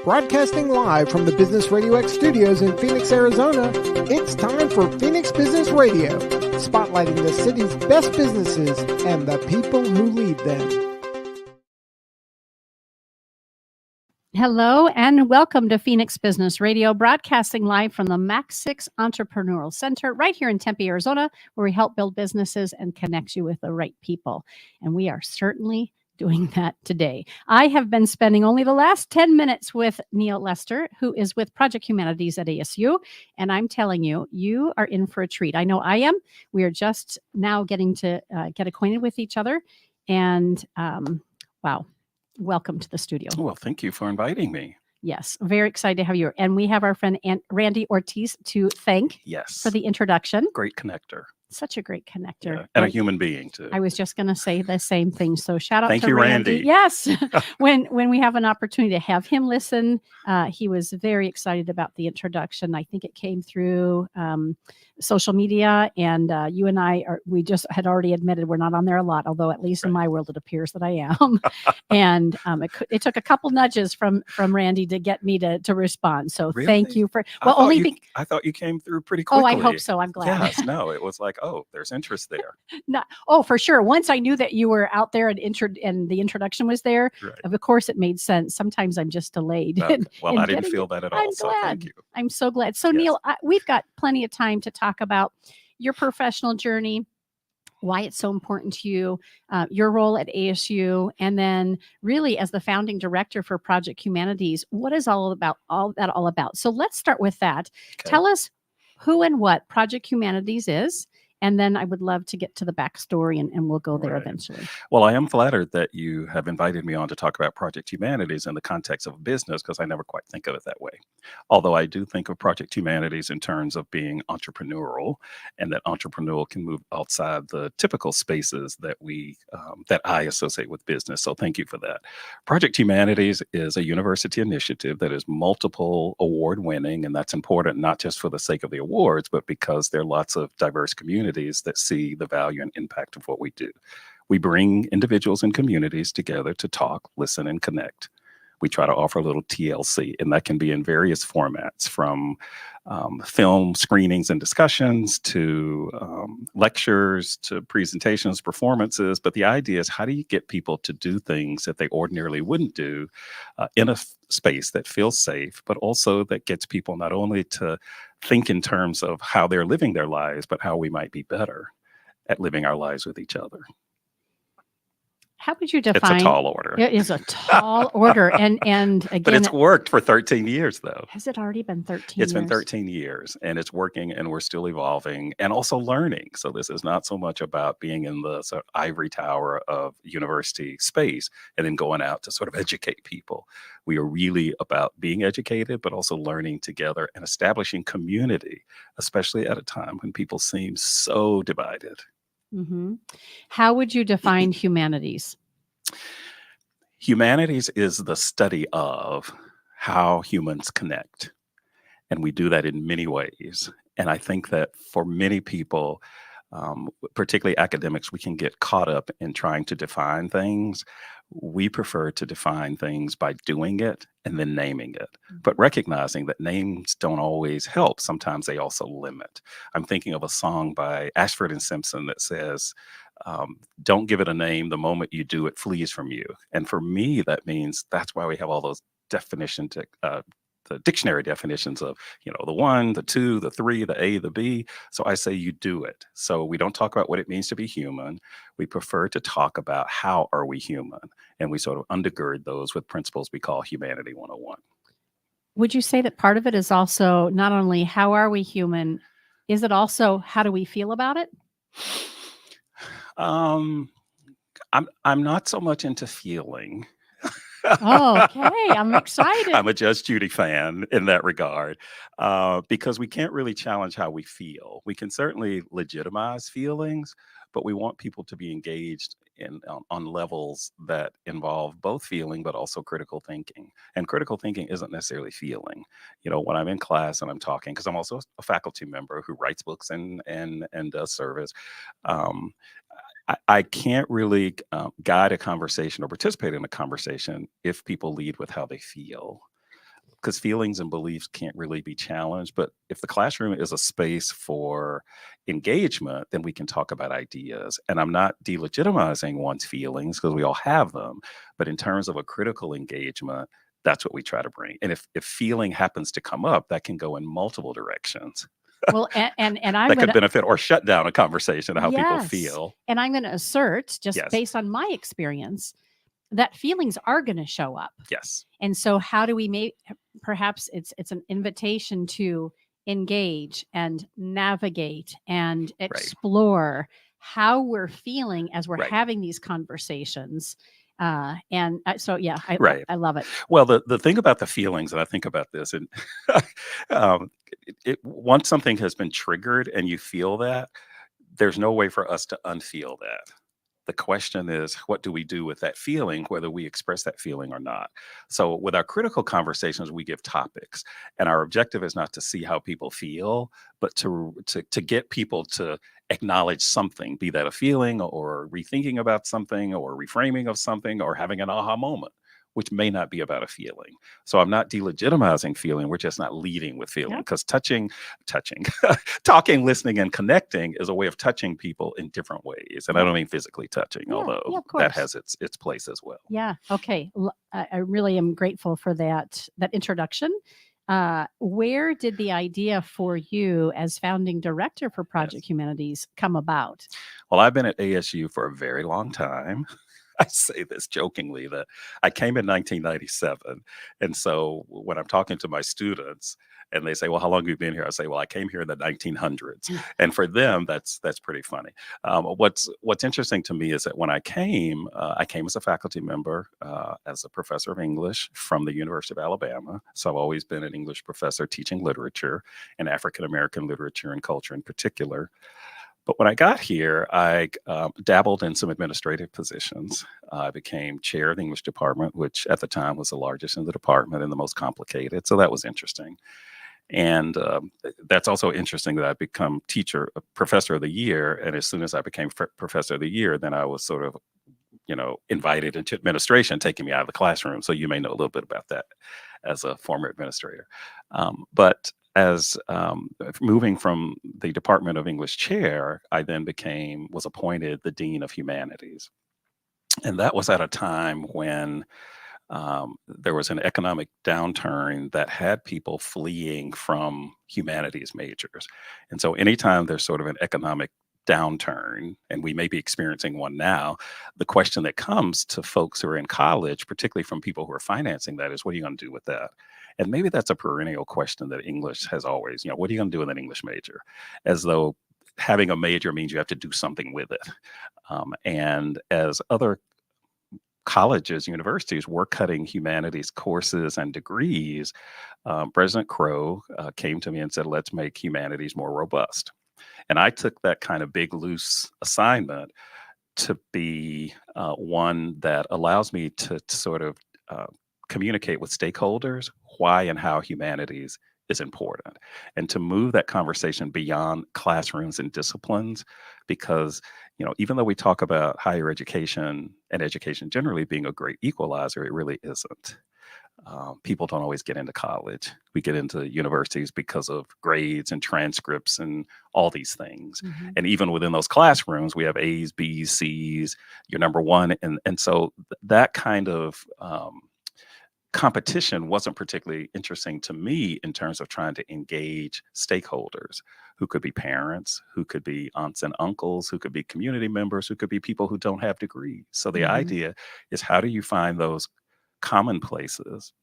Broadcasting live from the Business RadioX studios in Phoenix, Arizona, it's time for Phoenix Business Radio, spotlighting the city's best businesses and the people who lead them. Hello and welcome to Phoenix Business Radio, broadcasting live from the Max 6 Entrepreneurial Center right here in Tempe, Arizona, where we help build businesses and connect you with the right people. And we are certainly doing that today. I have been spending only the last 10 minutes with Neil Lester, who is with Project Humanities at ASU. And I'm telling you, you are in for a treat. I know I am. We are just now getting to get acquainted with each other. And wow. Welcome to the studio. Well, thank you for inviting me. Yes, very excited to have you. And we have our friend Randy Ortiz to thank for the introduction. Great connector. Such a great connector. Yeah, and a human being, too. I was just going to say the same thing. So shout out Thank to you, Randy. Randy. Yes. when we have an opportunity to have him listen, he was very excited about the introduction. I think it came through social media, and you and we just had already admitted we're not on there a lot, although at least in my world it appears that I am. And it took a couple nudges from Randy to get me to respond. So Really? Thank you for I thought you came through pretty quickly. Oh, I hope so. I'm glad. Yes, no, it was like, oh, there's interest there. For sure. Once I knew that you were out there and the introduction was there, of course it made sense. Sometimes I'm just delayed. Well, I didn't feel that at all. I'm glad. So thank you. I'm so glad. So Neil, we've got plenty of time to talk about your professional journey, why it's so important to you, your role at ASU, and then really as the founding director for Project Humanities, what is all that about? So let's start with that. Okay. Tell us who and what Project Humanities is. And then I would love to get to the backstory, and we'll go there eventually. Well, I am flattered that you have invited me on to talk about Project Humanities in the context of business, because I never quite think of it that way. Although I do think of Project Humanities in terms of being entrepreneurial, and that entrepreneurial can move outside the typical spaces that that I associate with business. So thank you for that. Project Humanities is a university initiative that is multiple award winning, and that's important not just for the sake of the awards, but because there are lots of diverse communities that see the value and impact of what we do. We bring individuals and communities together to talk, listen, and connect. We try to offer a little TLC, and that can be in various formats, from film screenings and discussions to lectures to presentations, performances. But the idea is, how do you get people to do things that they ordinarily wouldn't do in a space that feels safe, but also that gets people not only to think in terms of how they're living their lives, but how we might be better at living our lives with each other. How would you define? It's a tall order. It is a tall order. And again, but it's worked for 13 years, though. Has it already been 13 years? It's been 13 years, and it's working, and we're still evolving and also learning. So this is not so much about being in the sort of ivory tower of university space and then going out to sort of educate people. We are really about being educated, but also learning together and establishing community, especially at a time when people seem so divided. Mm-hmm. How would you define humanities? Humanities is the study of how humans connect. And we do that in many ways. And I think that for many people, particularly academics, we can get caught up in trying to define things. We prefer to define things by doing it and then naming it, but recognizing that names don't always help. Sometimes they also limit. I'm thinking of a song by Ashford and Simpson that says, don't give it a name. The moment you do, it flees from you. And for me, that means that's why we have all those definitions, the dictionary definitions of, the 1, the 2, the 3, the A, the B. So I say you do it. So we don't talk about what it means to be human. We prefer to talk about how are we human? And we sort of undergird those with principles we call Humanity 101. Would you say that part of it is also not only how are we human, is it also how do we feel about it? I'm not so much into feeling. Oh, okay. I'm excited. I'm a Judge Judy fan in that regard, because we can't really challenge how we feel. We can certainly legitimize feelings, but we want people to be engaged on levels that involve both feeling, but also critical thinking. And critical thinking isn't necessarily feeling. When I'm in class and I'm talking, because I'm also a faculty member who writes books and does service, I can't really guide a conversation or participate in a conversation if people lead with how they feel, because feelings and beliefs can't really be challenged. But if the classroom is a space for engagement, then we can talk about ideas. And I'm not delegitimizing one's feelings because we all have them. But in terms of a critical engagement, that's what we try to bring. And if feeling happens to come up, that can go in multiple directions. Well, and I'm That going could to, benefit or shut down a conversation of how people yes. feel. And I'm going to assert, just Yes. based on my experience, that feelings are going to show up. Yes. And so how do we make, perhaps it's an invitation to engage and navigate and explore how we're feeling as we're Right. having these conversations. So yeah, Right. I love it. Well, the thing about the feelings, and I think about this, and once something has been triggered and you feel that, there's no way for us to unfeel that. The question is, what do we do with that feeling, whether we express that feeling or not? So, with our critical conversations, we give topics, and our objective is not to see how people feel, but to get people to acknowledge something, be that a feeling or rethinking about something or reframing of something or having an aha moment, which may not be about a feeling. So I'm not delegitimizing feeling. We're just not leading with feeling, because touching, talking, listening, and connecting is a way of touching people in different ways. And I don't mean physically touching, although that has its place as well. Yeah. Okay. I really am grateful for that introduction. Where did the idea for you as founding director for Project Humanities come about? Well, I've been at ASU for a very long time. I say this jokingly that I came in 1997. And so when I'm talking to my students and they say, well, how long have you been here? I say, well, I came here in the 1900s. And for them, that's pretty funny. What's interesting to me is that when I came as a faculty member, as a professor of English from the University of Alabama. So I've always been an English professor teaching literature and African-American literature and culture in particular. But when I got here, I dabbled in some administrative positions. I became chair of the English department, which at the time was the largest in the department and the most complicated. So that was interesting. And that's also interesting that I become professor of the year. And as soon as I became professor of the year, then I was sort of, invited into administration, taking me out of the classroom. So you may know a little bit about that as a former administrator. But as moving from the Department of English chair, I then was appointed the Dean of Humanities. And that was at a time when there was an economic downturn that had people fleeing from humanities majors. And so anytime there's sort of an economic downturn, and we may be experiencing one now, the question that comes to folks who are in college, particularly from people who are financing that, is what are you going to do with that? And maybe that's a perennial question that English has always, what are you going to do with an English major? As though having a major means you have to do something with it. And as other colleges, universities were cutting humanities courses and degrees, President Crow came to me and said, let's make humanities more robust. And I took that kind of big, loose assignment to be one that allows me to sort of communicate with stakeholders why and how humanities is important, and to move that conversation beyond classrooms and disciplines, because even though we talk about higher education and education generally being a great equalizer, it really isn't. People don't always get into college. We get into universities because of grades and transcripts and all these things. Mm-hmm. And even within those classrooms, we have A's, B's, C's, you're number one. And so that kind of competition wasn't particularly interesting to me in terms of trying to engage stakeholders who could be parents, who could be aunts and uncles, who could be community members, who could be people who don't have degrees. So the idea is, how do you find those common places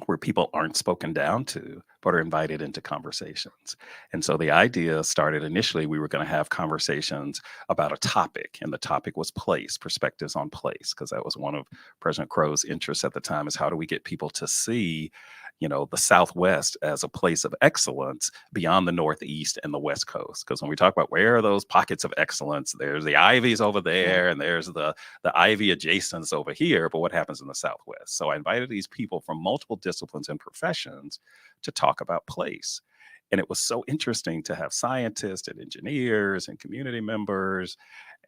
where people aren't spoken down to, but are invited into conversations? And so the idea started initially, we were going to have conversations about a topic, and the topic was place, perspectives on place, because that was one of President Crow's interests at the time, is how do we get people to see, the Southwest as a place of excellence beyond the Northeast and the West Coast. Because when we talk about where are those pockets of excellence, there's the Ivies over there, and there's the Ivy adjacents over here, but what happens in the Southwest? So I invited these people from multiple disciplines and professions to talk about place. And it was so interesting to have scientists and engineers and community members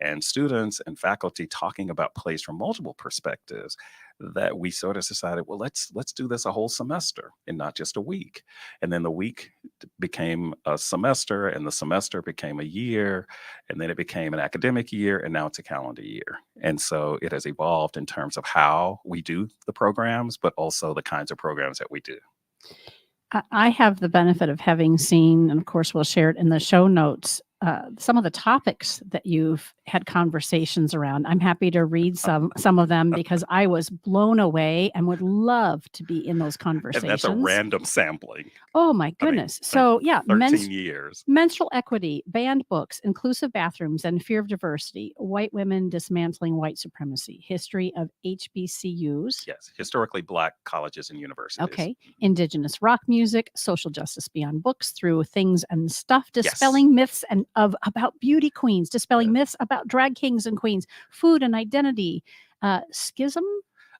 and students and faculty talking about place from multiple perspectives, that we sort of decided, well, let's do this a whole semester and not just a week. And then the week became a semester, and the semester became a year, and then it became an academic year, and now it's a calendar year. And so it has evolved in terms of how we do the programs, but also the kinds of programs that we do. I have the benefit of having seen, and of course we'll share it in the show notes, some of the topics that you've had conversations around. I'm happy to read some of them because I was blown away and would love to be in those conversations. And that's a random sampling. Oh my goodness. So yeah, 13 years. Menstrual equity, banned books, inclusive bathrooms, and fear of diversity, white women dismantling white supremacy, history of HBCUs. Yes, historically Black colleges and universities. Okay. Indigenous rock music, social justice beyond books through things and stuff, dispelling myths about beauty queens, dispelling myths about drag kings and queens, food and identity, schism.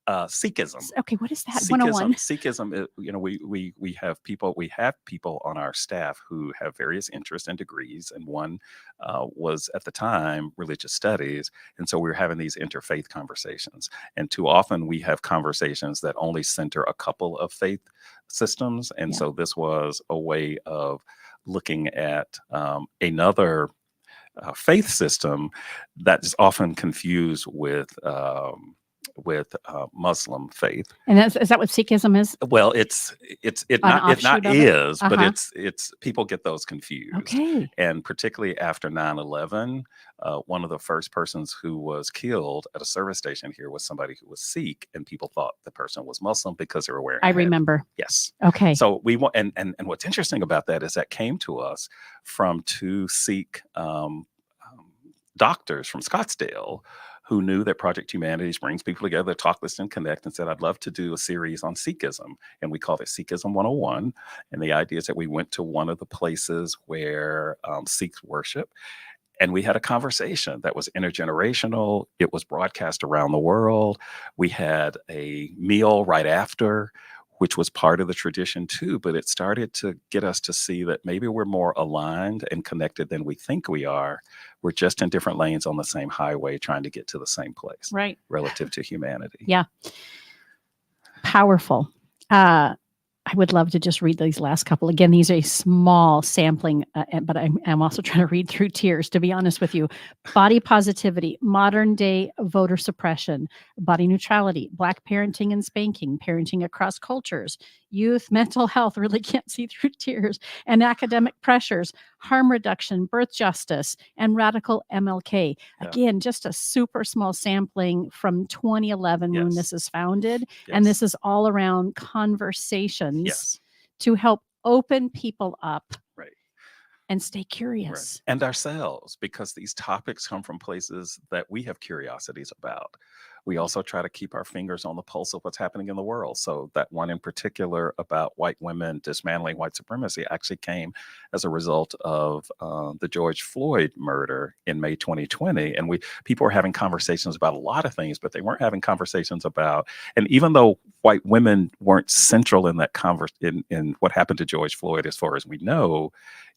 Sikhism. Okay, what is that? Sikhism, 101. Sikhism. We have people on our staff who have various interests and degrees, and one was at the time religious studies, and so we were having these interfaith conversations. And too often we have conversations that only center a couple of faith systems, and so this was a way of looking at another faith system that is often confused with Muslim faith. And is that what Sikhism is? Well, it not is, but it's people get those confused. Okay. And particularly after 9/11, one of the first persons who was killed at a service station here was somebody who was Sikh, and people thought the person was Muslim because they were wearing. I remember. Yes. Okay. So we want, and what's interesting about that is that came to us from two Sikh doctors from Scottsdale who knew that Project Humanities brings people together, talk, listen, connect, and said, I'd love to do a series on Sikhism. And we called it Sikhism 101. And the idea is that we went to one of the places where Sikhs worship, and we had a conversation that was intergenerational. It was broadcast around the world. We had a meal right after, which was part of the tradition too, but it started to get us to see that maybe we're more aligned and connected than we think we are. We're just in different lanes on the same highway trying to get to the same place, right? Relative to humanity. Yeah. Powerful. I would love to just read these last couple. Again, these are a small sampling, but I'm also trying to read through tears, to be honest with you. Body positivity, modern day voter suppression, body neutrality, Black parenting and spanking, parenting across cultures, youth mental health, really can't see through tears, and academic pressures, harm reduction, birth justice, and radical MLK. Yeah. Again, just a super small sampling from 2011 when this is founded. Yes. And this is all around conversations to help open people up. Right. And stay curious. Right. And ourselves, because these topics come from places that we have curiosities about. We also try to keep our fingers on the pulse of what's happening in the world. So that one in particular about white women dismantling white supremacy actually came as a result of the George Floyd murder in May 2020. And people were having conversations about a lot of things, but they weren't having conversations about, and even though white women weren't central in that in what happened to George Floyd, as far as we know,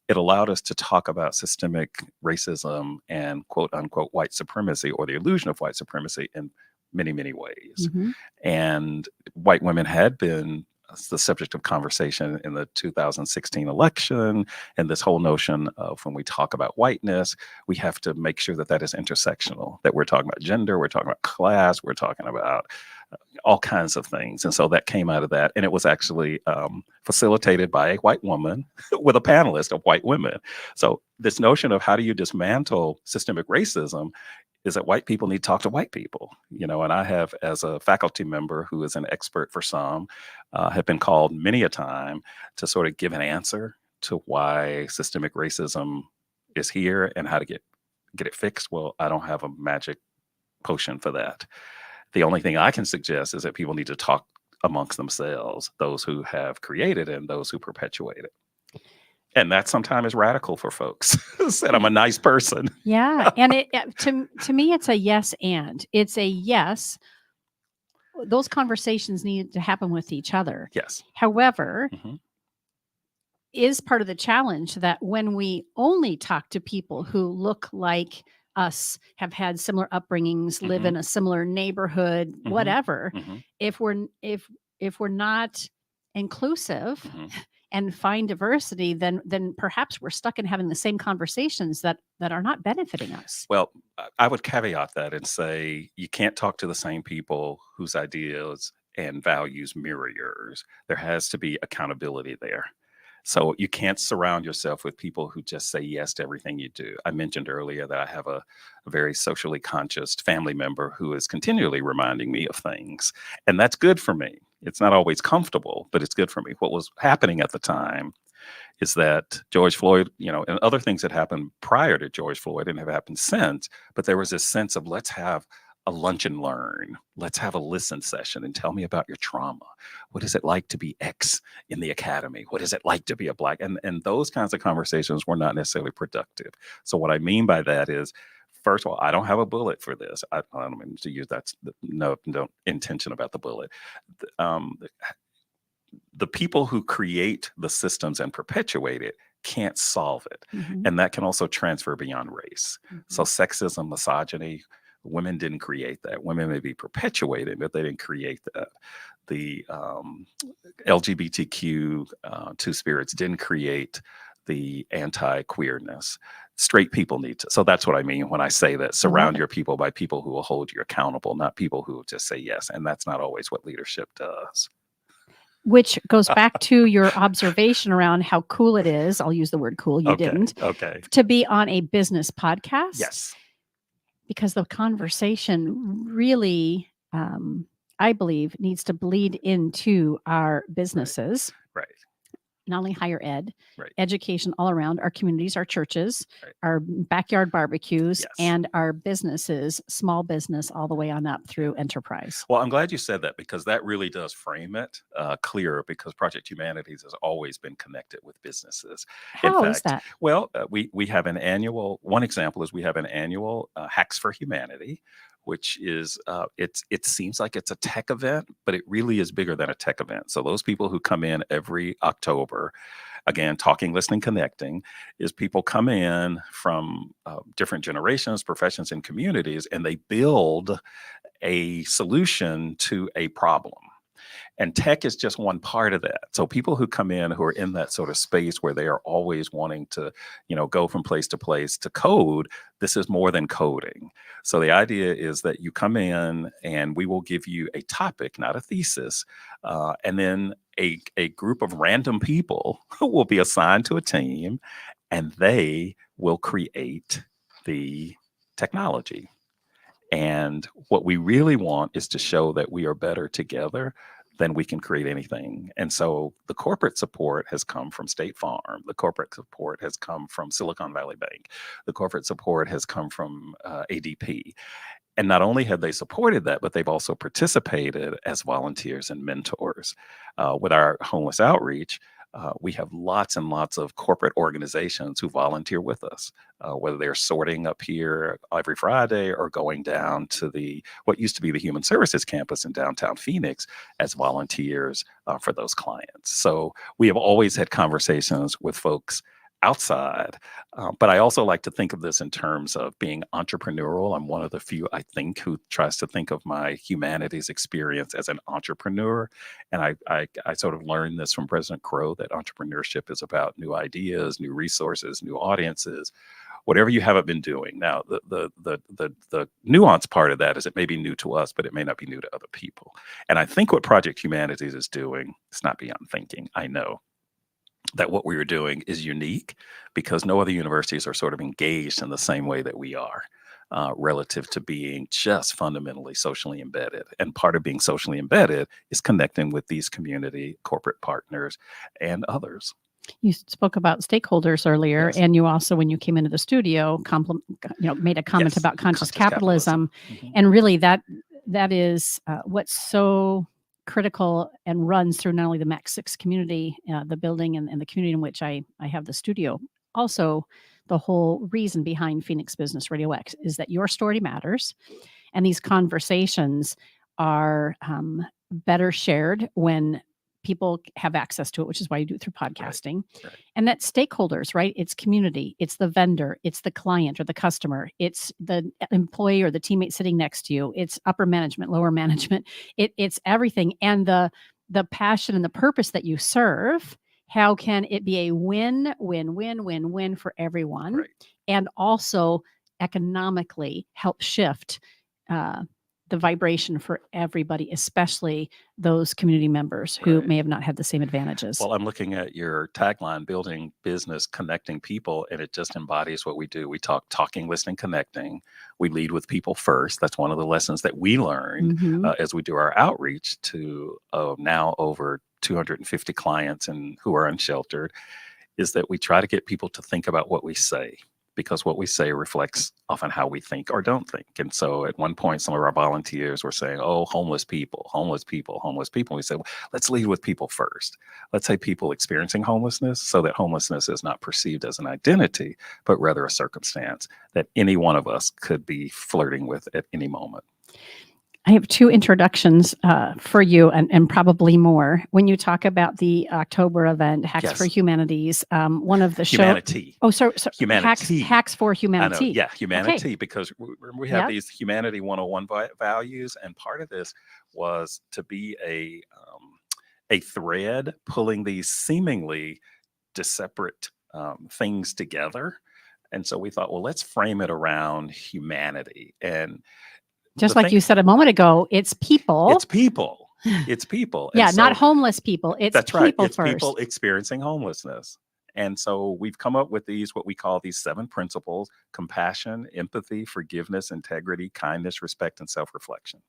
it allowed us to talk about systemic racism and quote unquote white supremacy, or the illusion of white supremacy, in many, many ways. Mm-hmm. And white women had been the subject of conversation in the 2016 election. And this whole notion of, when we talk about whiteness, we have to make sure that that is intersectional, that we're talking about gender, we're talking about class, we're talking about all kinds of things. And so that came out of that. And it was actually facilitated by a white woman with a panelist of white women. So this notion of how do you dismantle systemic racism is that white people need to talk to white people, and I have, as a faculty member who is an expert for some, have been called many a time to sort of give an answer to why systemic racism is here and how to get it fixed. Well, I don't have a magic potion for that. The only thing I can suggest is that people need to talk amongst themselves, those who have created and those who perpetuate it. And that sometimes is radical for folks. Said I'm a nice person. Yeah. And to me, it's a yes and. It's a yes. Those conversations need to happen with each other. Yes. However, is part of the challenge that when we only talk to people who look like us have had similar upbringings, live in a similar neighborhood, whatever. If we're not inclusive and find diversity, then perhaps we're stuck in having the same conversations that are not benefiting us. Well, I would caveat that and say you can't talk to the same people whose ideas and values mirror yours. There has to be accountability there. So you can't surround yourself with people who just say yes to everything you do. I mentioned earlier that I have a very socially conscious family member who is continually reminding me of things, and that's good for me. It's not always comfortable, but it's good for me. What was happening at the time is that George Floyd, and other things that happened prior to George Floyd and have happened since, but there was this sense of let's have a lunch and learn. Let's have a listen session and tell me about your trauma. What is it like to be X in the academy? What is it like to be a Black? And those kinds of conversations were not necessarily productive. So what I mean by that is, first of all, I don't have a bullet for this. I don't mean to use that. No intention about the bullet. The people who create the systems and perpetuate it can't solve it. And that can also transfer beyond race. So sexism, misogyny, women didn't create that. Women may be perpetuated, but they didn't create that. The LGBTQ two spirits didn't create the anti-queerness. Straight people need to. So that's what I mean when I say that. Surround your people by people who will hold you accountable, not people who will just say yes. And that's not always what leadership does. Which goes back to your observation around how cool it is. I'll use the word cool. You didn't. Okay. To be on a business podcast. Yes. Because the conversation really, I believe, needs to bleed into our businesses. Right. Not only higher ed, right. education all around, our communities, our churches, right. our backyard barbecues, Yes. and our businesses, small business, all the way on up through enterprise. Well, I'm glad you said that because that really does frame it clearer because Project Humanities has always been connected with businesses. How is that? Well, we have an annual, one example is we have an annual Hacks for Humanity, which is, it seems like it's a tech event, but it really is bigger than a tech event. So those people who come in every October, again, talking, listening, connecting, is people come in from different generations, professions, and communities, and they build a solution to a problem. And tech is just one part of that. So people who come in who are in that sort of space where they are always wanting to, go from place to place to code, this is more than coding. So the idea is that you come in and we will give you a topic, not a thesis, and then a group of random people will be assigned to a team and they will create the technology. And what we really want is to show that we are better together than we can create anything. And so the corporate support has come from State Farm. The corporate support has come from Silicon Valley Bank. The corporate support has come from ADP. And not only have they supported that, but they've also participated as volunteers and mentors. With our homeless outreach, we have lots and lots of corporate organizations who volunteer with us, whether they're sorting up here every Friday or going down to what used to be the Human Services campus in downtown Phoenix as volunteers for those clients. So we have always had conversations with folks outside, but I also like to think of this in terms of being entrepreneurial. I'm one of the few, I think, who tries to think of my humanities experience as an entrepreneur. And I sort of learned this from President Crow, that entrepreneurship is about new ideas, new resources, new audiences, whatever you haven't been doing. Now, the nuanced part of that is it may be new to us, but it may not be new to other people. And I think what Project Humanities is doing, it's not beyond thinking, I know, that what we are doing is unique because no other universities are sort of engaged in the same way that we are relative to being just fundamentally socially embedded. And part of being socially embedded is connecting with these community corporate partners and others. You spoke about stakeholders earlier, Yes. and you also, when you came into the studio, made a comment Yes, about conscious capitalism. And really that is what's so critical and runs through not only the Max 6 community, the building and the community in which I have the studio. Also, the whole reason behind Phoenix Business RadioX is that your story matters. And these conversations are better shared when people have access to it, which is why you do it through podcasting. Right. And that's stakeholders, right? It's community, it's the vendor, it's the client or the customer, it's the employee or the teammate sitting next to you, it's upper management, lower management, it's everything. And the passion and the purpose that you serve, how can it be a win for everyone? Right. And also economically help shift the vibration for everybody, especially those community members who Right. may have not had the same advantages. Well, I'm looking at your tagline, building business, connecting people, and it just embodies what we do. We talking, listening, connecting. We lead with people first. That's one of the lessons that we learned Mhm. as we do our outreach to now over 250 clients and who are unsheltered, is that we try to get people to think about what we say, because what we say reflects often how we think or don't think. And so at one point, some of our volunteers were saying, oh, homeless people, homeless people, homeless people. We said, well, let's lead with people first. Let's say people experiencing homelessness, so that homelessness is not perceived as an identity, but rather a circumstance that any one of us could be flirting with at any moment. I have two introductions for you and probably more. When you talk about the October event, Hacks Yes. for Humanities, one of the Humanity. Oh, so Humanity. Hacks for Humanity. I know, yeah, humanity, Okay. because we have Yep. these Humanity 101 values, and part of this was to be a thread pulling these seemingly separate things together. And so we thought, well, let's frame it around humanity. And Just the like thing- you said a moment ago, it's people. It's people. It's people. And Yeah, so- not homeless people. It's That's right. people It's first. people experiencing homelessness. And so we've come up with what we call these 7 principles: compassion, empathy, forgiveness, integrity, kindness, respect, and self-reflection.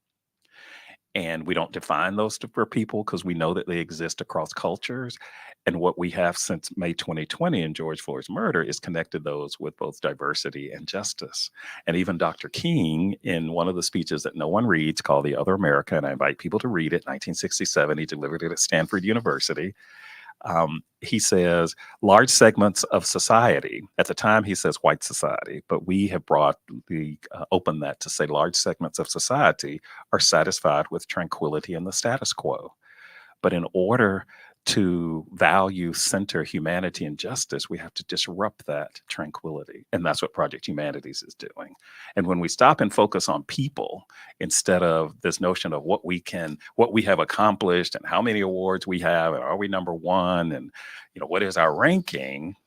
And we don't define those for people because we know that they exist across cultures. And what we have since May 2020 in George Floyd's murder is connected those with both diversity and justice. And even Dr. King, in one of the speeches that no one reads called The Other America, and I invite people to read it, 1967, he delivered it at Stanford University. He says large segments of society, at the time he says white society, but we have opened that to say large segments of society are satisfied with tranquility in the status quo. But in order to value, center humanity and justice, we have to disrupt that tranquility. And that's what Project Humanities is doing. And when we stop and focus on people, instead of this notion of what we have accomplished and how many awards we have, and are we number one, and what is our ranking,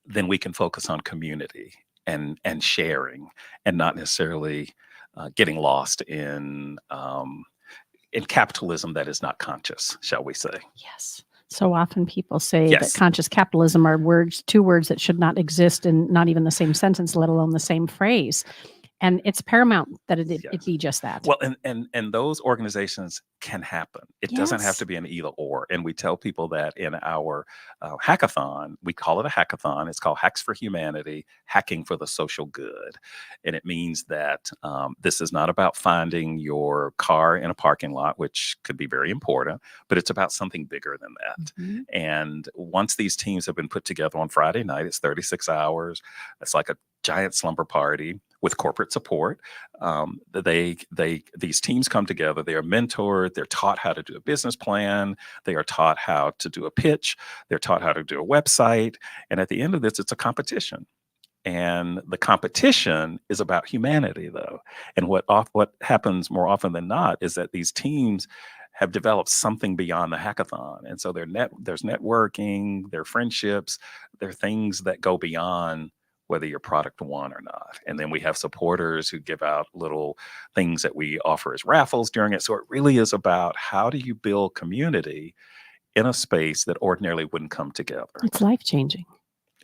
then we can focus on community and sharing, and not necessarily getting lost in capitalism that is not conscious, shall we say. Yes. So often people say Yes. that conscious capitalism are two words that should not exist in not even the same sentence, let alone the same phrase. And it's paramount that it Yes. be just that. Well, and those organizations can happen. It doesn't have Yes. to be an either or. And we tell people that in our hackathon, we call it a hackathon. It's called Hacks for Humanity, Hacking for the Social Good. And it means that this is not about finding your car in a parking lot, which could be very important, but it's about something bigger than that. Mhm. And once these teams have been put together on Friday night, it's 36 hours. It's like a giant slumber party with corporate support. These teams come together, they are mentored, they're taught how to do a business plan, they are taught how to do a pitch, they're taught how to do a website. And at the end of this, it's a competition. And the competition is about humanity, though. And what happens more often than not is that these teams have developed something beyond the hackathon. And so there's networking, there are friendships, there are things that go beyond whether your product won or not. And then we have supporters who give out little things that we offer as raffles during it. So it really is about how do you build community in a space that ordinarily wouldn't come together. It's life-changing.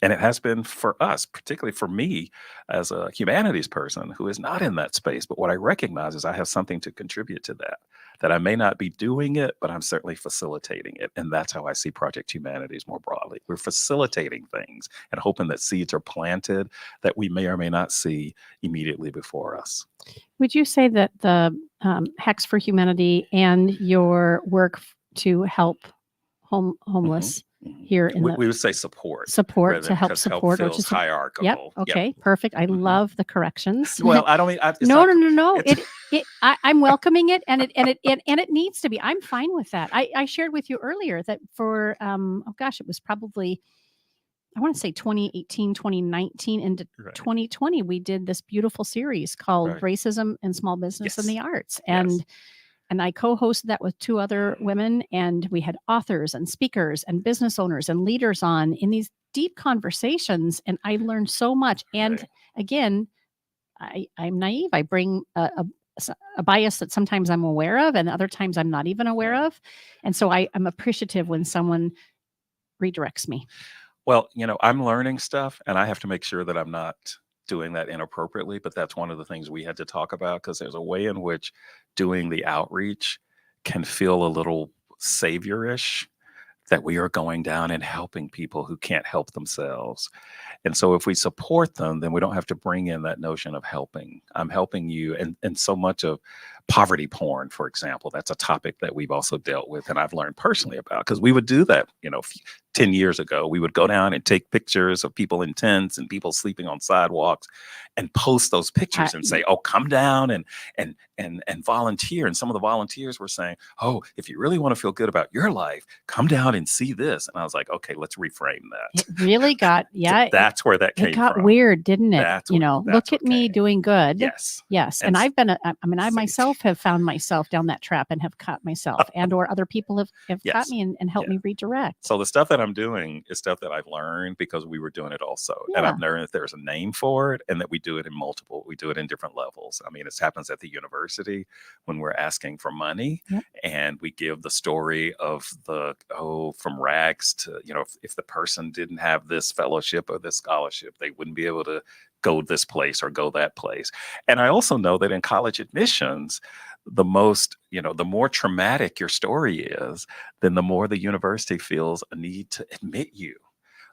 And it has been for us, particularly for me as a humanities person who is not in that space. But what I recognize is I have something to contribute to that I may not be doing it, but I'm certainly facilitating it. And that's how I see Project Humanities more broadly. We're facilitating things and hoping that seeds are planted that we may or may not see immediately before us. Would you say that the Hacks for Humanity and your work to help homeless here in we would say support support rather to help because help support or feels just yep. hierarchical. Okay. Perfect. I Mhm. love the corrections. Well, I don't mean it's no, not, no, no, no. it's, I'm welcoming it, and it needs to be. I'm fine with that. I shared with you earlier that for oh gosh, it was probably I want to say 2018, 2019 into right. 2020, we did this beautiful series called Right. Racism in Small Business and Yes. the Arts. Yes. And I co-hosted that with two other women, and we had authors and speakers and business owners and leaders on in these deep conversations. And I learned so much. And Right. again, I'm naive. I bring a bias that sometimes I'm aware of and other times I'm not even aware Yeah. of. And so I'm appreciative when someone redirects me. Well, I'm learning stuff and I have to make sure that I'm not doing that inappropriately. But that's one of the things we had to talk about because there's a way in which doing the outreach can feel a little saviorish, that we are going down and helping people who can't help themselves. And so if we support them, then we don't have to bring in that notion of helping. I'm helping you. And so much of poverty porn, for example, that's a topic that we've also dealt with and I've learned personally about because we would do that, 10 years ago. We would go down and take pictures of people in tents and people sleeping on sidewalks and post those pictures and say, oh, come down and volunteer. And some of the volunteers were saying, oh, if you really want to feel good about your life, come down and see this. And I was like, okay, let's reframe that. It really got, That's where that came it got from. weird, didn't it? That's Look at me doing good. Yes. Yes. And I've been, I myself have found myself down that trap and have caught myself and or other people have Yes. caught me and helped me redirect. So the stuff that I'm doing is stuff that I've learned because we were doing it also. Yeah. And I've learned that there's a name for it and that we do it we do it in different levels. I mean, it happens at the university when we're asking for money. Yep. And we give the story of from rags to, if the person didn't have this fellowship or this scholarship, they wouldn't be able to go this place or go that place. And I also know that in college admissions, the more traumatic your story is, then the more the university feels a need to admit you.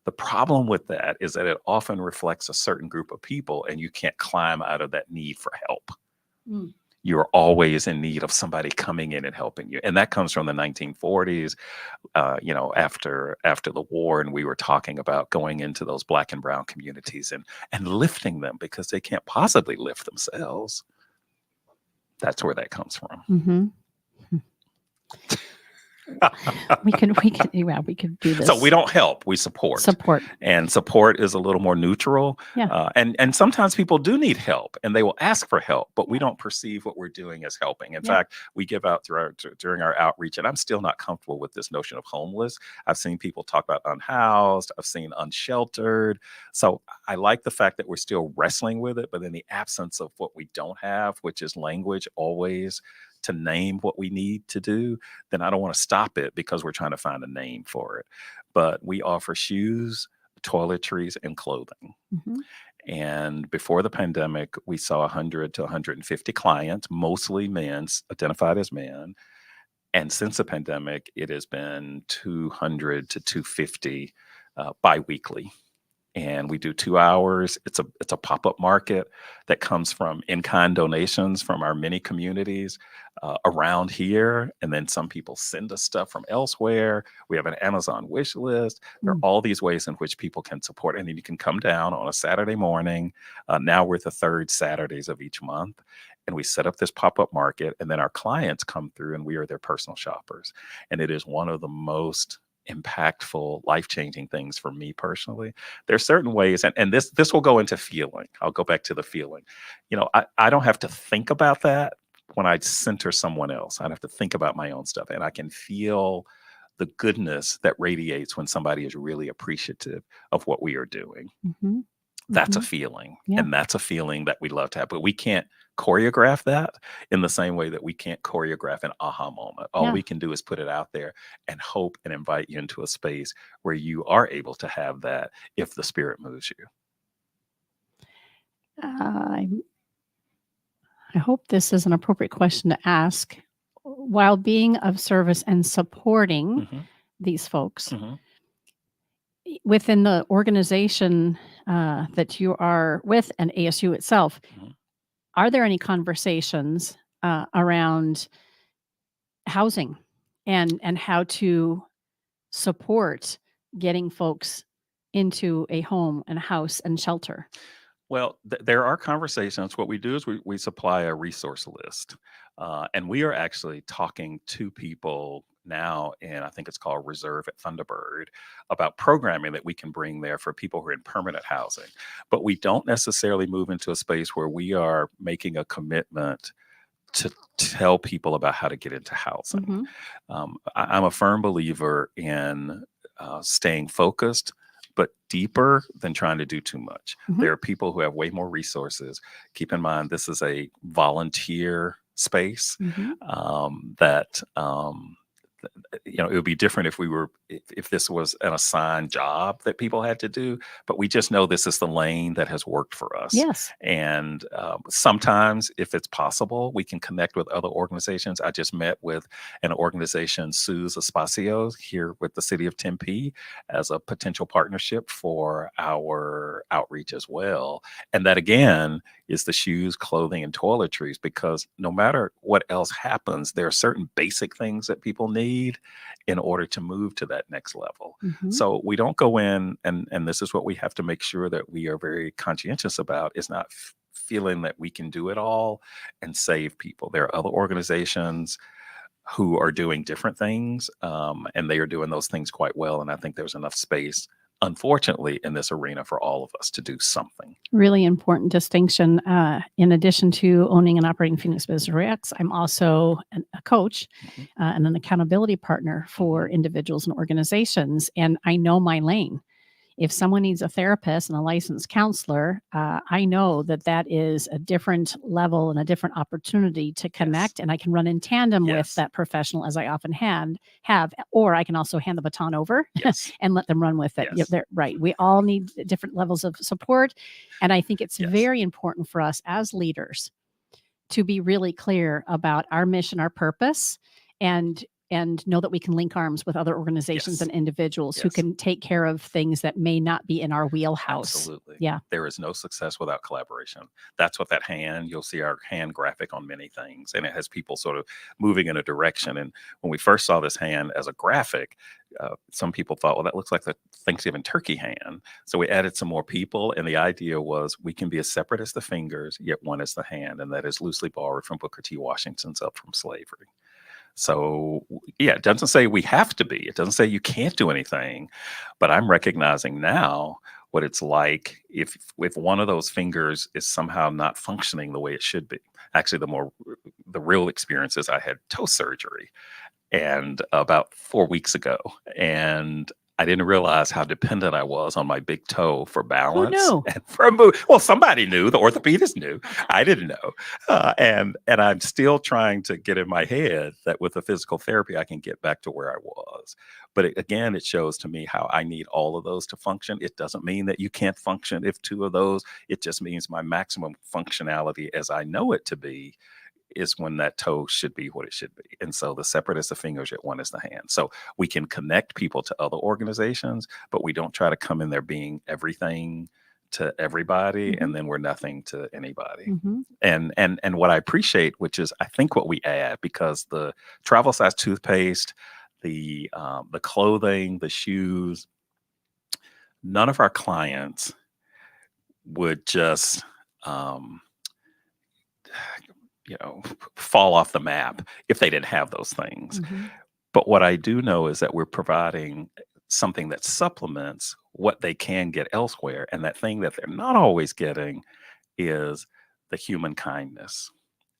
The problem with that is that it often reflects a certain group of people and you can't climb out of that need for help. Mm. You're always in need of somebody coming in and helping you. And that comes from the 1940s, after the war. And we were talking about going into those Black and brown communities and lifting them because they can't possibly lift themselves. That's where that comes from. Mm-hmm. we could do this. So we don't help, we support. And support is a little more neutral. Yeah. And sometimes people do need help and they will ask for help, but we don't perceive what we're doing as helping. In fact, we give out during our outreach, and I'm still not comfortable with this notion of homeless. I've seen people talk about unhoused, I've seen unsheltered. So I like the fact that we're still wrestling with it, but in the absence of what we don't have, which is language always to name what we need to do, then I don't want to stop it because we're trying to find a name for it. But we offer shoes, toiletries, and clothing. Mm-hmm. And before the pandemic, we saw 100 to 150 clients, mostly men, identified as men. And since the pandemic, it has been 200 to 250 biweekly. And we do 2 hours. It's a pop-up market that comes from in-kind donations from our many communities around here. And then some people send us stuff from elsewhere. We have an Amazon wish list. There are all these ways in which people can support. And then you can come down on a Saturday morning. Now we're the third Saturdays of each month. And we set up this pop-up market. And then our clients come through and we are their personal shoppers. And it is one of the most impactful, life-changing things for me personally. There are certain ways, and this will go into feeling. I'll go back to the feeling. I don't have to think about that when I center someone else. I don't have to think about my own stuff, and I can feel the goodness that radiates when somebody is really appreciative of what we are doing. Mm-hmm. That's a feeling. Yeah. And that's a feeling that we love to have, but we can't choreograph that in the same way that we can't choreograph an aha moment. All we can do is put it out there and hope and invite you into a space where you are able to have that if the spirit moves you. I hope this is an appropriate question to ask. While being of service and supporting these folks, within the organization that you are with and ASU itself, are there any conversations around housing and how to support getting folks into a home and a house and shelter? Well, there are conversations. What we do is we supply a resource list. And we are actually talking to people now, and I think it's called Reserve at Thunderbird, about programming that we can bring there for people who are in permanent housing. But we don't necessarily move into a space where we are making a commitment to tell people about how to get into housing. Mhm. I'm a firm believer in staying focused, but deeper than trying to do too much. Mhm. There are people who have way more resources. Keep in mind, this is a volunteer space Mhm. that it would be different if we were if this was an assigned job that people had to do, but we just know this is the lane that has worked for us. Yes. And sometimes, if it's possible, we can connect with other organizations. I just met with an organization, Sus Espacios, here with the city of Tempe, as a potential partnership for our outreach as well. And that, again, is the shoes, clothing, and toiletries, because no matter what else happens, there are certain basic things that people need in order to move to that next level. Mhm. So we don't go in, and this is what we have to make sure that we are very conscientious about, is not feeling that we can do it all and save people. There are other organizations who are doing different things, and they are doing those things quite well. And I think there's enough space, unfortunately, in this arena for all of us to do something. Really important distinction. In addition to owning and operating Phoenix Business RadioX, I'm also a coach Mhm. and an accountability partner for individuals and organizations. And I know my lane. If someone needs a therapist and a licensed counselor, I know that that is a different level and a different opportunity to connect. And I can run in tandem with Yes. that professional, as I often have, or I can also hand the baton over Yes. and let them run with it. Yes. They're right. We all need different levels of support. And I think it's Yes. very important for us as leaders to be really clear about our mission, our purpose, and know that we can link arms with other organizations Yes. and individuals who Yes. can take care of things that may not be in our wheelhouse. Absolutely. Yeah. There is no success without collaboration. That's what that hand, you'll see our hand graphic on many things, and it has people sort of moving in a direction. And when we first saw this hand as a graphic, some people thought, well, that looks like the Thanksgiving turkey hand. So we added some more people, and the idea was we can be as separate as the fingers, yet one is the hand, and that is loosely borrowed from Booker T. Washington's Up From Slavery. So, yeah, it doesn't say we have to be. It doesn't say you can't do anything. But I'm recognizing now what it's like if one of those fingers is somehow not functioning the way it should be. Actually, the real experience is I had toe surgery and about 4 weeks ago, and I didn't realize how dependent I was on my big toe for balance knew? and for move. Well, somebody knew. The orthopedist knew. I didn't know, and I'm still trying to get in my head that with the physical therapy, I can get back to where I was. But again, it shows to me how I need all of those to function. It doesn't mean that you can't function if two of those. It just means my maximum functionality, as I know it to be, is when that toe should be what it should be. And so the separate is the fingers, yet one is the hand. So we can connect people to other organizations, but we don't try to come in there being everything to everybody, and then we're nothing to anybody. Mhm. And what I appreciate, which is I think what we add, because the travel size toothpaste, the clothing, the shoes, none of our clients would just fall off the map if they didn't have those things. Mhm. But what I do know is that we're providing something that supplements what they can get elsewhere. And that thing that they're not always getting is the human kindness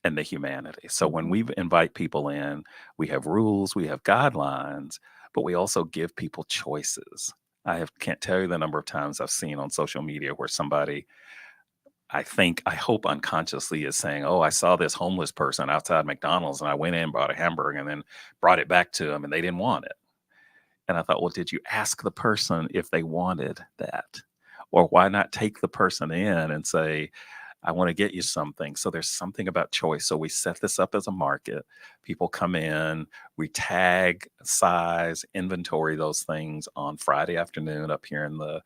and the humanity. So when we invite people in, we have rules, we have guidelines, but we also give people choices. Can't tell you the number of times I've seen on social media where somebody, I hope unconsciously, is saying, oh, I saw this homeless person outside McDonald's and I went in, bought a hamburger, and then brought it back to them and they didn't want it. And I thought, well, did you ask the person if they wanted that? Or why not take the person in and say, I want to get you something. So there's something about choice. So we set this up as a market. People come in, we tag, size, inventory those things on Friday afternoon up here in the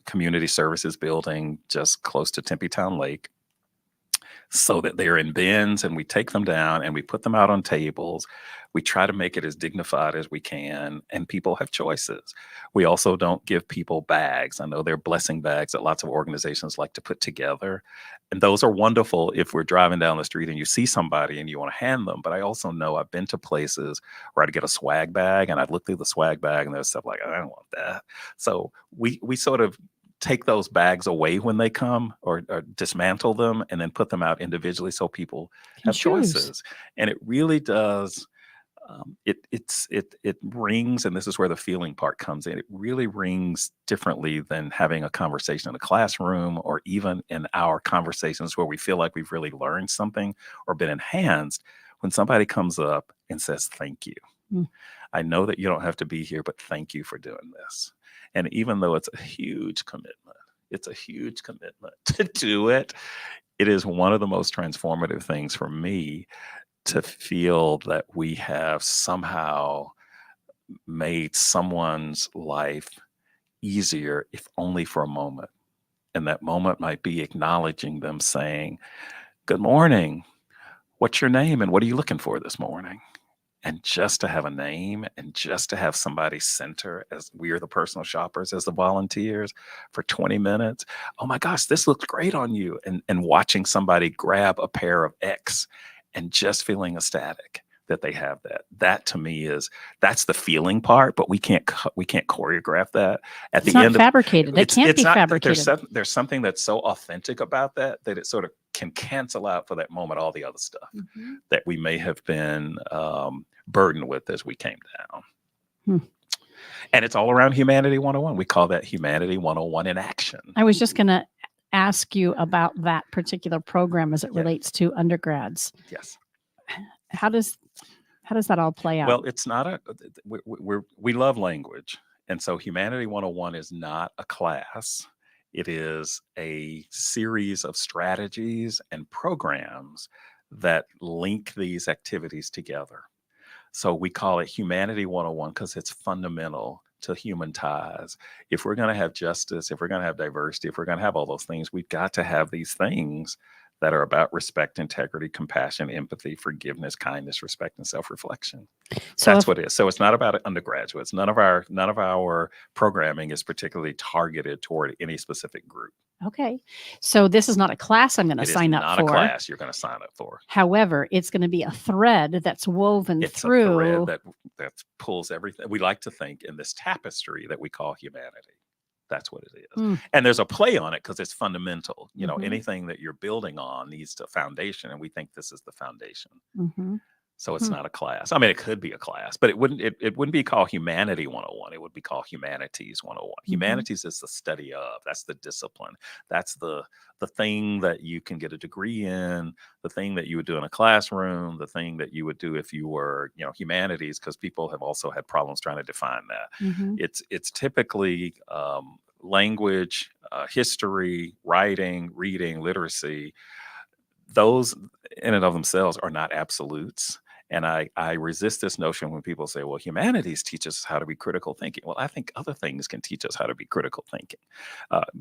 community services building just close to Tempe Town Lake. so that they're in bins, and we take them down and we put them out on tables. We try to make it as dignified as we can, and people have choices. We also don't give people bags. I know there are blessing bags that lots of organizations like to put together, and those are wonderful if we're driving down the street and you see somebody and you want to hand them. But I also know I've been to places where I'd get a swag bag and I'd look through the swag bag and there's stuff like, I don't want that. So we sort of take those bags away when they come, or dismantle them and then put them out individually so people have choices. And it really does. It rings, and this is where the feeling part comes in. It really rings differently than having a conversation in a classroom, or even in our conversations where we feel like we've really learned something or been enhanced, when somebody comes up and says, thank you. I know that you don't have to be here, but thank you for doing this. And even though it's a huge commitment, to do it. It is one of the most transformative things for me to feel that we have somehow made someone's life easier, if only for a moment. And that moment might be acknowledging them, saying, good morning. What's your name and what are you looking for this morning? And just to have a name, and just to have somebody center, as we are the personal shoppers, as the volunteers, for 20 minutes. Oh my gosh, this looks great on you. And watching somebody grab a pair of X and just feeling ecstatic that they have that. That to me that's the feeling part, but we can't choreograph that. At It's the not end, fabricated. It can't be fabricated. There's something that's so authentic about that it sort of can cancel out for that moment all the other stuff that we may have been burdened with as we came down. And it's all around Humanity 101. We call that Humanity 101 in action. I was just going to ask you about that particular program as it relates to undergrads. Yes. How does that all play out? Well, it's not we love language. And so Humanity 101 is not a class. It is a series of strategies and programs that link these activities together. So we call it Humanity 101 because it's fundamental to human ties. If we're going to have justice, if we're going to have diversity, if we're going to have all those things, we've got to have these things that are about respect, integrity, compassion, empathy, forgiveness, kindness, respect, and self-reflection. So that's what it is. So it's not about undergraduates. None of our programming is particularly targeted toward any specific group. Okay. So this is not a class I'm going to sign up for. It's not a class you're going to sign up for. However, it's going to be a thread that's woven through. It's a thread that pulls everything. We like to think in this tapestry that we call humanity. That's what it is. And there's a play on it because it's fundamental. You know, anything that you're building on needs a foundation, and we think this is the foundation. So it's not a class. I mean, it could be a class, but it wouldn't be called Humanity 101. It would be called Humanities 101. Humanities is the study of, that's the discipline. That's the thing that you can get a degree in, the thing that you would do in a classroom, the thing that you would do if you were, humanities, because people have also had problems trying to define that. It's typically language, history, writing, reading, literacy. Those in and of themselves are not absolutes. And I resist this notion when people say, well, humanities teach us how to be critical thinking. Well, I think other things can teach us how to be critical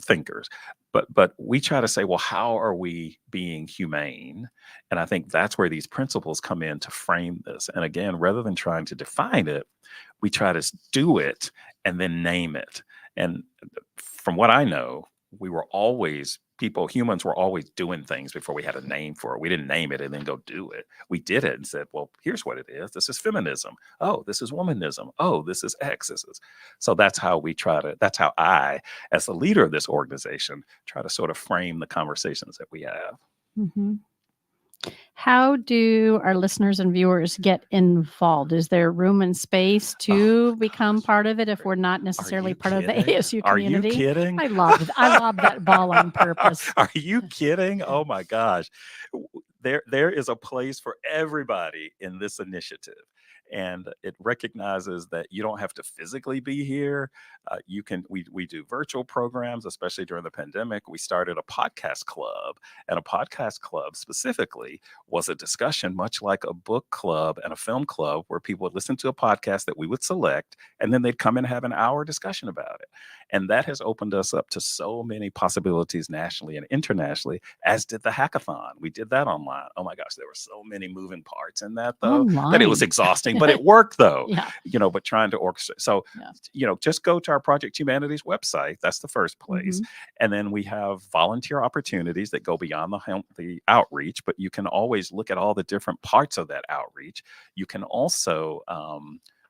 thinkers. But we try to say, well, how are we being humane? And I think that's where these principles come in to frame this. And again, rather than trying to define it, we try to do it and then name it. And from what I know, humans were always doing things before we had a name for it. We didn't name it and then go do it. We did it and said, well, here's what it is. This is feminism. Oh, this is womanism. Oh, this is X. So that's how I, as the leader of this organization, try to sort of frame the conversations that we have. How do our listeners and viewers get involved? Is there room and space to become part of it if we're not necessarily part of the ASU community? Are you kidding? I love that ball on purpose. Are you kidding? Oh my gosh. There is a place for everybody in this initiative. and it recognizes that you don't have to physically be here. We do virtual programs, especially during the pandemic. We started a podcast club, and a podcast club specifically was a discussion, much like a book club and a film club, where people would listen to a podcast that we would select, and then they'd come and have an hour discussion about it. And that has opened us up to so many possibilities nationally and internationally, as did the hackathon. We did that online. Oh my gosh, there were so many moving parts in that, though, that it was Online. exhausting, but it worked, though. Yeah. But trying to orchestrate. So, Yeah. Just go to our Project Humanities website. That's the first place. And then we have volunteer opportunities that go beyond the outreach, but you can always look at all the different parts of that outreach. You can also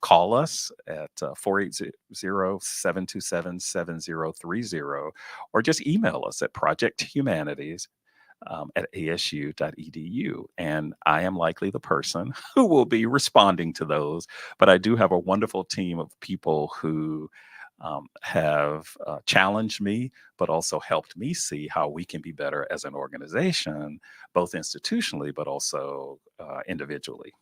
call us at 480-727-7030, or just email us at projecthumanities at asu.edu. And I am likely the person who will be responding to those. But I do have a wonderful team of people who have challenged me, but also helped me see how we can be better as an organization, both institutionally, but also individually.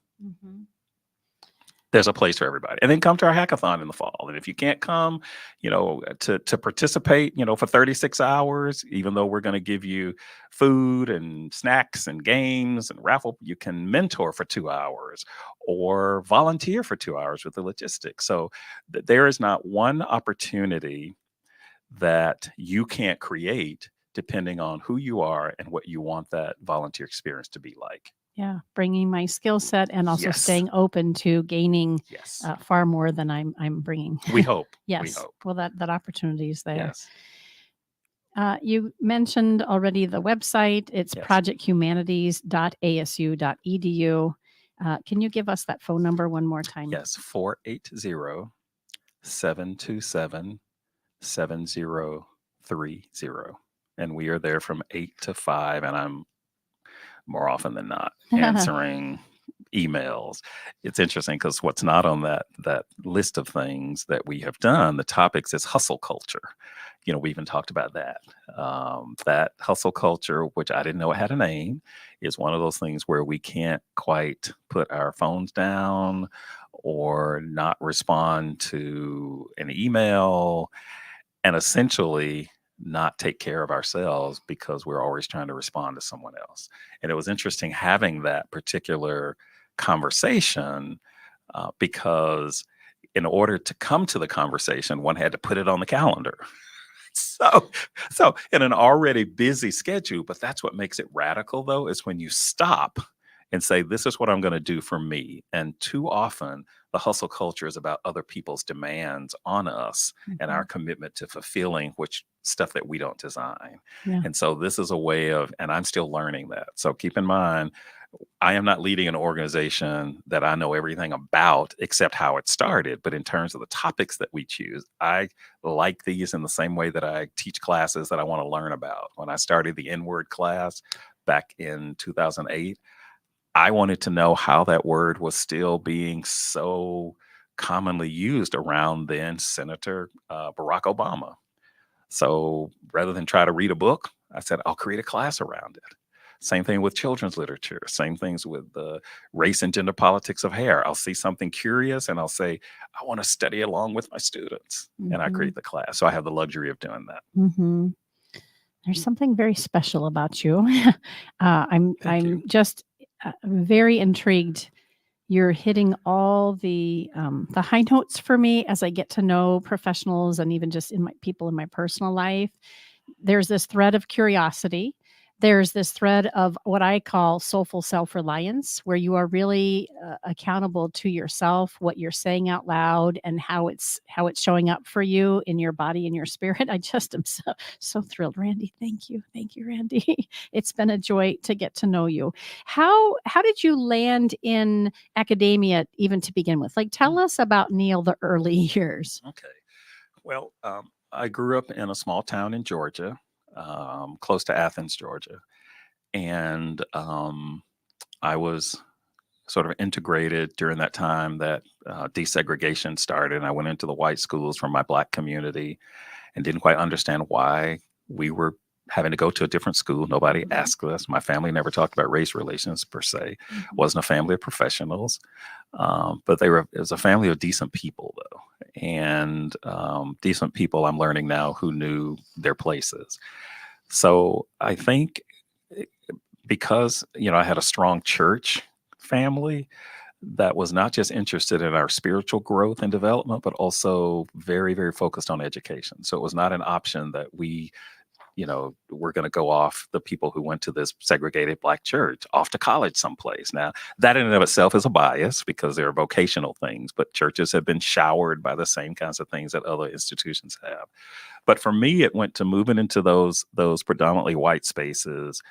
There's a place for everybody. And then come to our hackathon in the fall. And if you can't come, to participate, for 36 hours, even though we're going to give you food and snacks and games and raffle, you can mentor for 2 hours or volunteer for 2 hours with the logistics. So there is not one opportunity that you can't create, depending on who you are and what you want that volunteer experience to be like. Yeah, bringing my skill set and also Yes. staying open to gaining Yes. far more than I'm bringing. We hope. Yes. We hope. Well, that opportunity is there. Yes. You mentioned already the website. It's Yes. projecthumanities.asu.edu. Can you give us that phone number one more time? Yes, 480-727-7030. And we are there from 8 to 5, and I'm more often than not answering emails. It's interesting because what's not on that list of things that we have done, the topics, is hustle culture. We even talked about that. That hustle culture, which I didn't know it had a name, is one of those things where we can't quite put our phones down or not respond to an email, and essentially not take care of ourselves because we're always trying to respond to someone else. And it was interesting having that particular conversation because in order to come to the conversation, one had to put it on the calendar. So in an already busy schedule, but that's what makes it radical, though, is when you stop and say, this is what I'm going to do for me. And too often, the hustle culture is about other people's demands on us and our commitment to fulfilling stuff that we don't design. Yeah. And so this is a way of, and I'm still learning that. So keep in mind, I am not leading an organization that I know everything about except how it started. But in terms of the topics that we choose, I like these in the same way that I teach classes that I want to learn about. When I started the N-word class back in 2008, I wanted to know how that word was still being so commonly used around then Senator Barack Obama. So rather than try to read a book, I said, I'll create a class around it. Same thing with children's literature. Same things with the race and gender politics of hair. I'll see something curious and I'll say, I want to study along with my students. And I create the class. So I have the luxury of doing that. There's something very special about you. I'm you. just very intrigued. You're hitting all the high notes for me as I get to know professionals and even just people in my personal life. There's this thread of curiosity. There's this thread of what I call soulful self-reliance, where you are really accountable to yourself, what you're saying out loud, and how it's showing up for you in your body and your spirit. I just am so thrilled, Randy. Thank you, Randy. It's been a joy to get to know you. How did you land in academia even to begin with? Like, tell us about Neil the early years. Okay. Well, I grew up in a small town in Georgia. Close to Athens, Georgia. And I was sort of integrated during that time that desegregation started. And I went into the white schools from my Black community and didn't quite understand why we were having to go to a different school. Nobody Mhm. asked us. My family never talked about race relations per se. Mhm. Wasn't a family of professionals, but it was a family of decent people though, and decent people I'm learning now who knew their places. So I think eh, because I had a strong church family that was not just interested in our spiritual growth and development, but also very, very focused on education. So it was not an option that we're going to go off, the people who went to this segregated Black church, off to college someplace. Now, that in and of itself is a bias because there are vocational things, but churches have been showered by the same kinds of things that other institutions have. But for me, it went to moving into those predominantly white spaces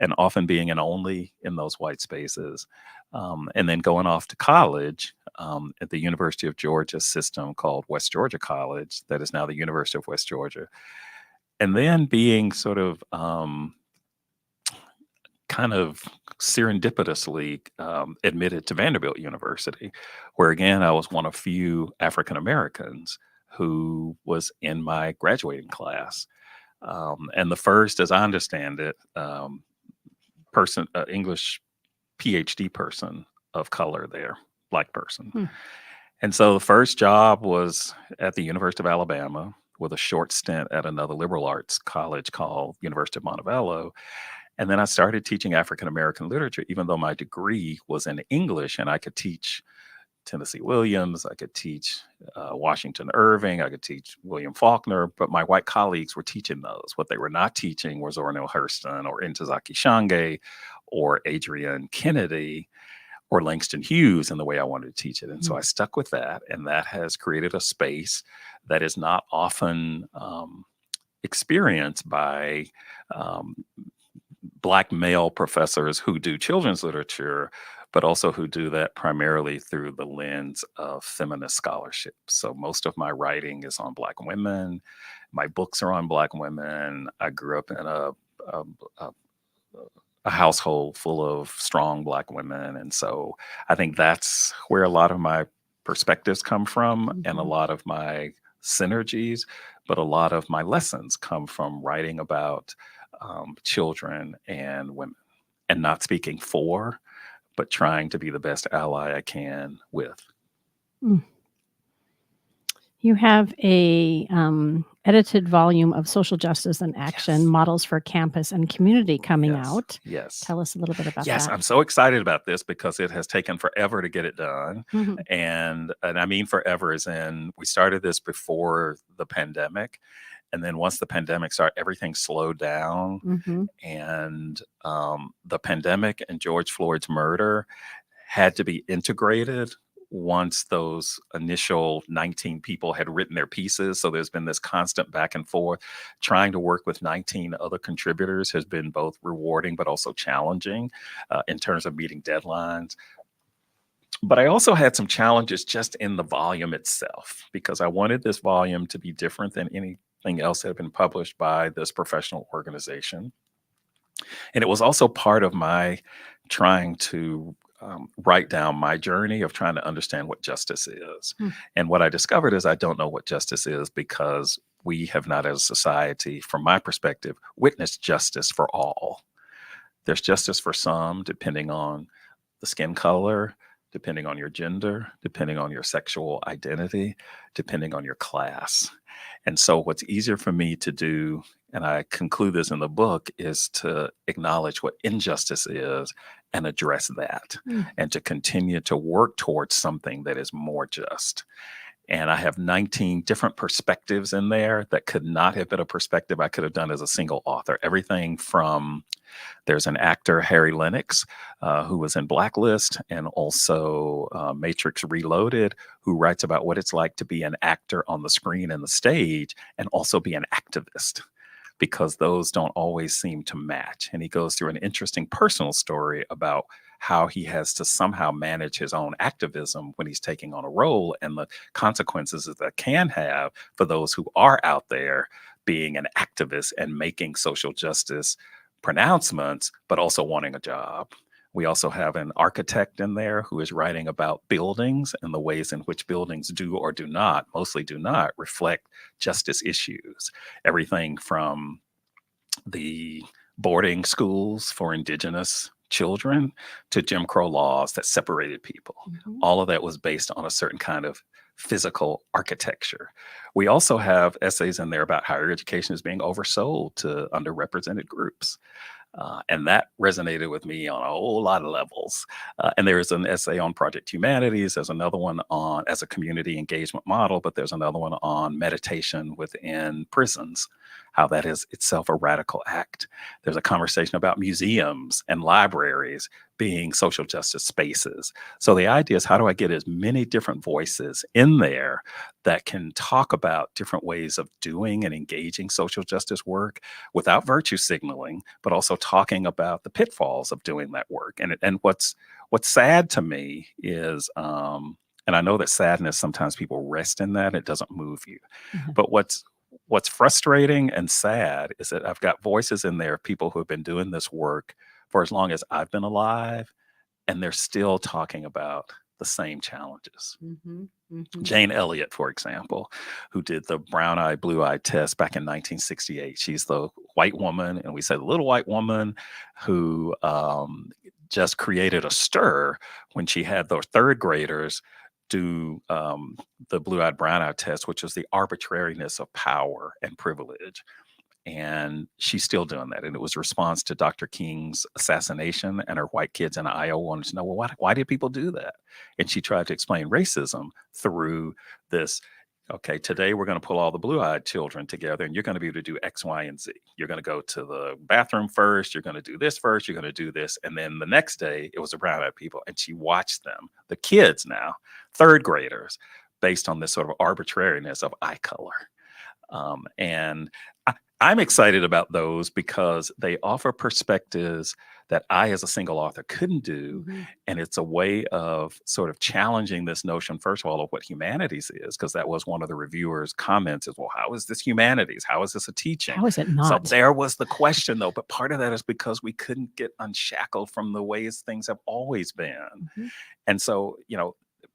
and often being an only in those white spaces. And then going off to college at the University of Georgia system called West Georgia College, that is now the University of West Georgia. And then being sort of kind of serendipitously admitted to Vanderbilt University, where again, I was one of few African Americans who was in my graduating class. And the first, as I understand it, person, English PhD person of color there, Black person. Hmm. And so the first job was at the University of Alabama with a short stint at another liberal arts college called University of Montevallo. And then I started teaching African American literature, even though my degree was in English and I could teach Tennessee Williams, I could teach Washington Irving, I could teach William Faulkner, but my white colleagues were teaching those. What they were not teaching was Ornell Hurston or Ntozake Shange or Adrian Kennedy or Langston Hughes in the way I wanted to teach it. And so I stuck with that. And that has created a space that is not often experienced by Black male professors who do children's literature, but also who do that primarily through the lens of feminist scholarship. So most of my writing is on Black women. My books are on Black women. I grew up in a household full of strong Black women. And so I think that's where a lot of my perspectives come from and a lot of my synergies, but a lot of my lessons come from writing about children and women and not speaking for, but trying to be the best ally I can with. You have a edited volume of Social Justice and Action Yes. Models for Campus and Community coming Yes. out. Yes. Tell us a little bit about Yes, that. I'm so excited about this because it has taken forever to get it done. Mhm. And I mean forever as in we started this before the pandemic. And then once the pandemic started, everything slowed down. Mhm. And the pandemic and George Floyd's murder had to be integrated once those initial 19 people had written their pieces. So there's been this constant back and forth. Trying to work with 19 other contributors has been both rewarding but also challenging in terms of meeting deadlines. But I also had some challenges just in the volume itself because I wanted this volume to be different than anything else that had been published by this professional organization. And it was also part of my trying to write down my journey of trying to understand what justice is. And what I discovered is I don't know what justice is because we have not, as a society, from my perspective, witnessed justice for all. There's justice for some, depending on the skin color, depending on your gender, depending on your sexual identity, depending on your class. And so, what's easier for me to do, and I conclude this in the book, is to acknowledge what injustice is and address that, and to continue to work towards something that is more just. And I have 19 different perspectives in there that could not have been a perspective I could have done as a single author. Everything from there's an actor, Harry Lennox, who was in Blacklist and also Matrix Reloaded, who writes about what it's like to be an actor on the screen and the stage and also be an activist, because those don't always seem to match. And he goes through an interesting personal story about how he has to somehow manage his own activism when he's taking on a role and the consequences that can have for those who are out there being an activist and making social justice pronouncements, but also wanting a job. We also have an architect in there who is writing about buildings and the ways in which buildings do or do not, mostly do not, reflect justice issues. Everything from the boarding schools for indigenous children to Jim Crow laws that separated people. Mhm. All of that was based on a certain kind of physical architecture. We also have essays in there about higher education is being oversold to underrepresented groups. And that resonated with me on a whole lot of levels. And there's an essay on Project Humanities. There's another one on as a community engagement model, but there's another one on meditation within prisons, how that is itself a radical act. There's a conversation about museums and libraries being social justice spaces. So the idea is, how do I get as many different voices in there that can talk about different ways of doing and engaging social justice work without virtue signaling, but also talking about the pitfalls of doing that work. And what's sad to me is, and I know that sadness, sometimes people rest in that, it doesn't move you. Mhm. But what's frustrating and sad is that I've got voices in there of people who have been doing this work for as long as I've been alive, and they're still talking about the same challenges. Mhm. Mhm. Jane Elliott, for example, who did the brown eye, blue eye test back in 1968. She's the white woman, and we said the little white woman who just created a stir when she had those third graders do the blue eyed, brown eye test, which was the arbitrariness of power and privilege. And she's still doing that. And it was a response to Dr. King's assassination, and her white kids in Iowa wanted to know, well, why did people do that? And she tried to explain racism through this. Okay, today we're going to pull all the blue-eyed children together, and you're going to be able to do X, Y, and Z. You're going to go to the bathroom first. You're going to do this first. You're going to do this. And then the next day, it was the brown-eyed people. And she watched them, the kids now, third graders, based on this sort of arbitrariness of eye color. And I'm excited about those because they offer perspectives that I, as a single author, couldn't do. Mhm. And it's a way of sort of challenging this notion, first of all, of what humanities is, because that was one of the reviewers' comments is, well, how is this humanities? How is this a teaching? How is it So not? there was the question, though. But part of that is because we couldn't get unshackled from the ways things have always been. Mhm. And so,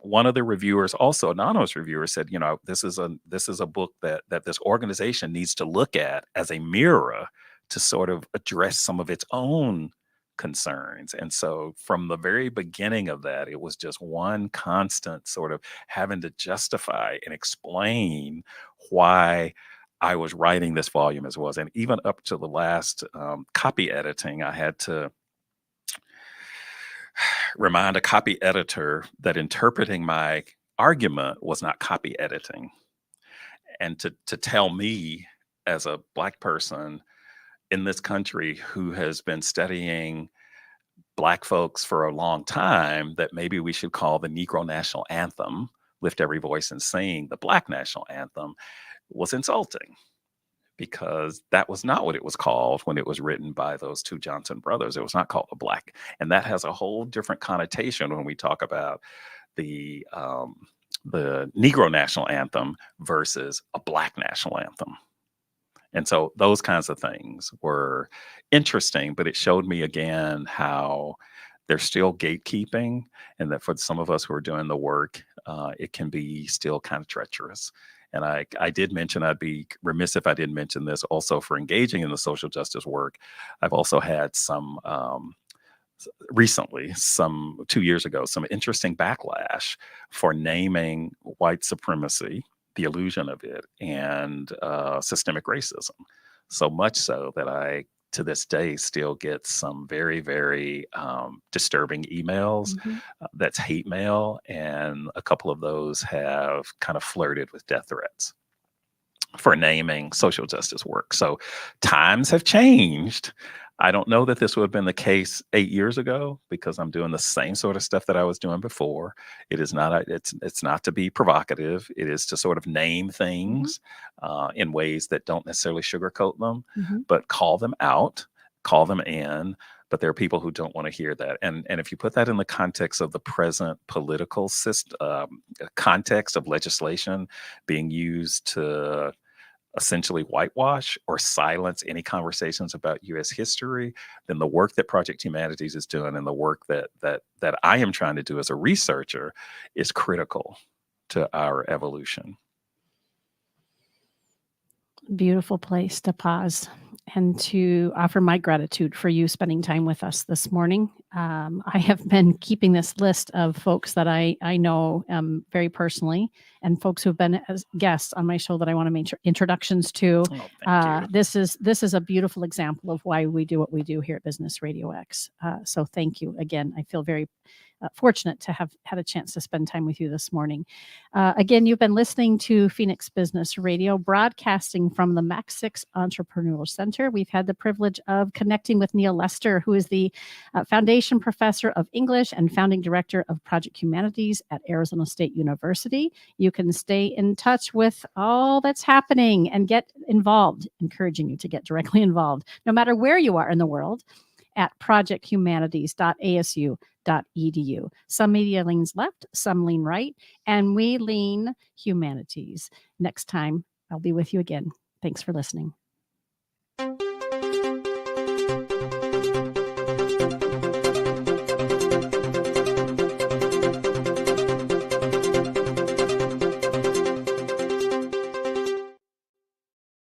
one of the reviewers, also anonymous reviewer, said, this is a book that this organization needs to look at as a mirror to sort of address some of its own concerns. And so from the very beginning of that, it was just one constant sort of having to justify and explain why I was writing this volume as was. And even up to the last copy editing, I had to remind a copy editor that interpreting my argument was not copy editing. And to tell me, as a Black person in this country who has been studying Black folks for a long time, that maybe we should call the Negro National Anthem, Lift Every Voice and Sing, the Black National Anthem, was insulting, because that was not what it was called when it was written by those two Johnson brothers. It was not called the Black. And that has a whole different connotation when we talk about the Negro National Anthem versus a Black national anthem. And so those kinds of things were interesting, but it showed me again how there's still gatekeeping, and that for some of us who are doing the work, it can be still kind of treacherous. And I did mention, I'd be remiss if I didn't mention this also, for engaging in the social justice work. I've also had some recently, 2 years ago, some interesting backlash for naming white supremacy, the illusion of it, and systemic racism. So much so that I, to this day, still get some very, very disturbing emails. Mhm. That's hate mail. And a couple of those have kind of flirted with death threats for naming social justice work. So times have changed. I don't know that this would have been the case 8 years ago, because I'm doing the same sort of stuff that I was doing before. It is not, it's not to be provocative. It is to sort of name things in ways that don't necessarily sugarcoat them, Mhm. but call them out, call them in. But there are people who don't want to hear that. And if you put that in the context of the present political system, context of legislation being used to essentially whitewash or silence any conversations about U.S. history, then the work that Project Humanities is doing, and the work that I am trying to do as a researcher, is critical to our evolution. Beautiful place to pause. and to offer my gratitude for you spending time with us this morning. I have been keeping this list of folks that I know very personally, and folks who've been as guests on my show that I want to make introductions to. Oh, thank you. This is a beautiful example of why we do what we do here at Business Radio X. So thank you again. I feel very fortunate to have had a chance to spend time with you this morning. Again, you've been listening to Phoenix Business Radio, broadcasting from the Max 6 Entrepreneurial Center. We've had the privilege of connecting with Neil Lester, who is the Foundation Professor of English and Founding Director of Project Humanities at Arizona State University. You can stay in touch with all that's happening and get involved, encouraging you to get directly involved, no matter where you are in the world, at projecthumanities.asu.edu. Some media leans left, some lean right, and we lean humanities. Next time, I'll be with you again. Thanks for listening.